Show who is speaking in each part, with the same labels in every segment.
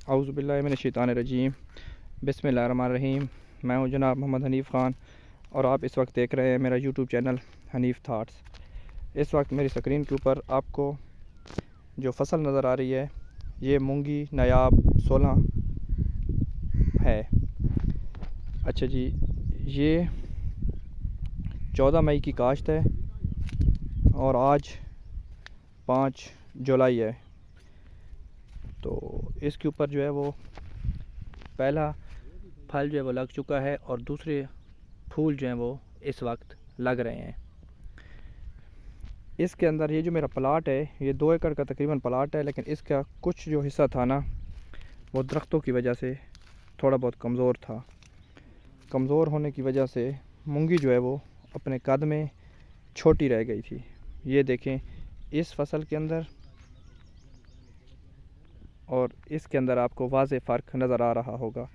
Speaker 1: اعوذ باللہ من الشیطان الرجیم بسم اللہ الرحمن الرحیم۔ میں ہوں جناب محمد حنیف خان اور آپ اس وقت دیکھ رہے ہیں میرا یوٹیوب چینل حنیف تھاٹس۔ اس وقت میری سکرین کے اوپر آپ کو جو فصل نظر آ رہی ہے یہ مونگی نایاب 16 ہے۔ اچھا جی، یہ 14 مئی کی کاشت ہے اور آج 5 جولائی ہے۔ تو اس کے اوپر جو ہے وہ پہلا پھل جو ہے وہ لگ چکا ہے اور دوسرے پھول جو ہیں وہ اس وقت لگ رہے ہیں۔ اس کے اندر یہ جو میرا پلاٹ ہے یہ 2 ایکڑ کا تقریباً پلاٹ ہے، لیکن اس کا کچھ جو حصہ تھا نا وہ درختوں کی وجہ سے تھوڑا بہت کمزور تھا۔ کمزور ہونے کی وجہ سے مونگی جو ہے وہ اپنے قد میں چھوٹی رہ گئی تھی۔ یہ دیکھیں اس فصل کے اندر اور اس کے اندر آپ کو واضح فرق نظر آ رہا ہوگا۔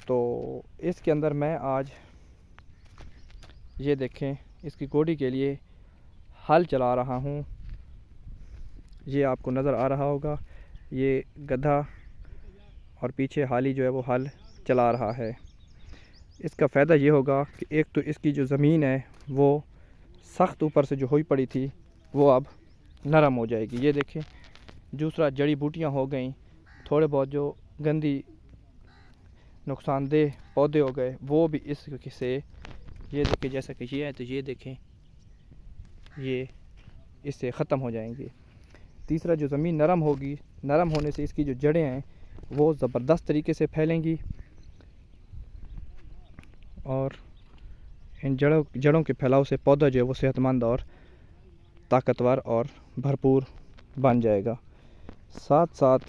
Speaker 1: تو اس کے اندر میں آج یہ دیکھیں اس کی گوڈی کے لیے ہل چلا رہا ہوں۔ یہ آپ کو نظر آ رہا ہوگا، یہ گدھا اور پیچھے حالی جو ہے وہ ہل چلا رہا ہے۔ اس کا فائدہ یہ ہوگا کہ ایک تو اس کی جو زمین ہے وہ سخت اوپر سے جو ہوئی پڑی تھی وہ اب نرم ہو جائے گی۔ یہ دیکھیں، دوسرا جڑی بوٹیاں ہو گئیں، تھوڑے بہت جو گندی نقصان دہ پودے ہو گئے وہ بھی اس سے یہ دیکھیں جیسا کہ یہ ہے تو یہ دیکھیں یہ اس سے ختم ہو جائیں گے۔ تیسرا جو زمین نرم ہوگی، نرم ہونے سے اس کی جو جڑیں ہیں وہ زبردست طریقے سے پھیلیں گی اور ان جڑوں کے پھیلاؤ سے پودا جو ہے وہ صحت مند اور طاقتور اور بھرپور بن جائے گا۔ ساتھ ساتھ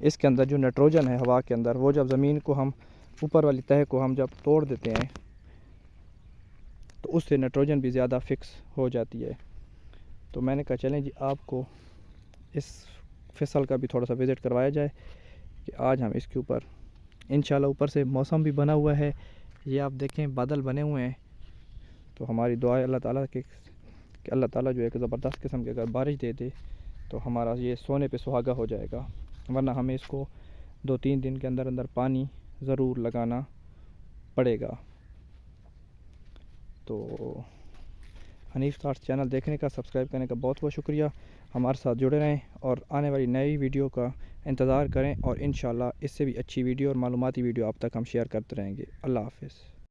Speaker 1: اس کے اندر جو نائٹروجن ہے ہوا کے اندر، وہ جب زمین کو ہم اوپر والی تہہ کو ہم جب توڑ دیتے ہیں تو اس سے نائٹروجن بھی زیادہ فکس ہو جاتی ہے۔ تو میں نے کہا چلیں جی آپ کو اس فصل کا بھی تھوڑا سا وزٹ کروایا جائے کہ آج ہم اس کے اوپر انشاءاللہ، اوپر سے موسم بھی بنا ہوا ہے، یہ آپ دیکھیں بادل بنے ہوئے ہیں۔ تو ہماری دعا ہے اللہ تعالیٰ کہ اللہ تعالیٰ جو ایک زبردست قسم کی اگر بارش دے دے تو ہمارا یہ سونے پہ سہاگا ہو جائے گا، ورنہ ہمیں اس کو 2-3 دن کے اندر اندر پانی ضرور لگانا پڑے گا۔ تو حنیف تھاٹس چینل دیکھنے کا، سبسکرائب کرنے کا بہت بہت شکریہ۔ ہمارے ساتھ جڑے رہیں اور آنے والی نئی ویڈیو کا انتظار کریں، اور انشاءاللہ اس سے بھی اچھی ویڈیو اور معلوماتی ویڈیو آپ تک ہم شیئر کرتے رہیں گے۔ اللہ حافظ۔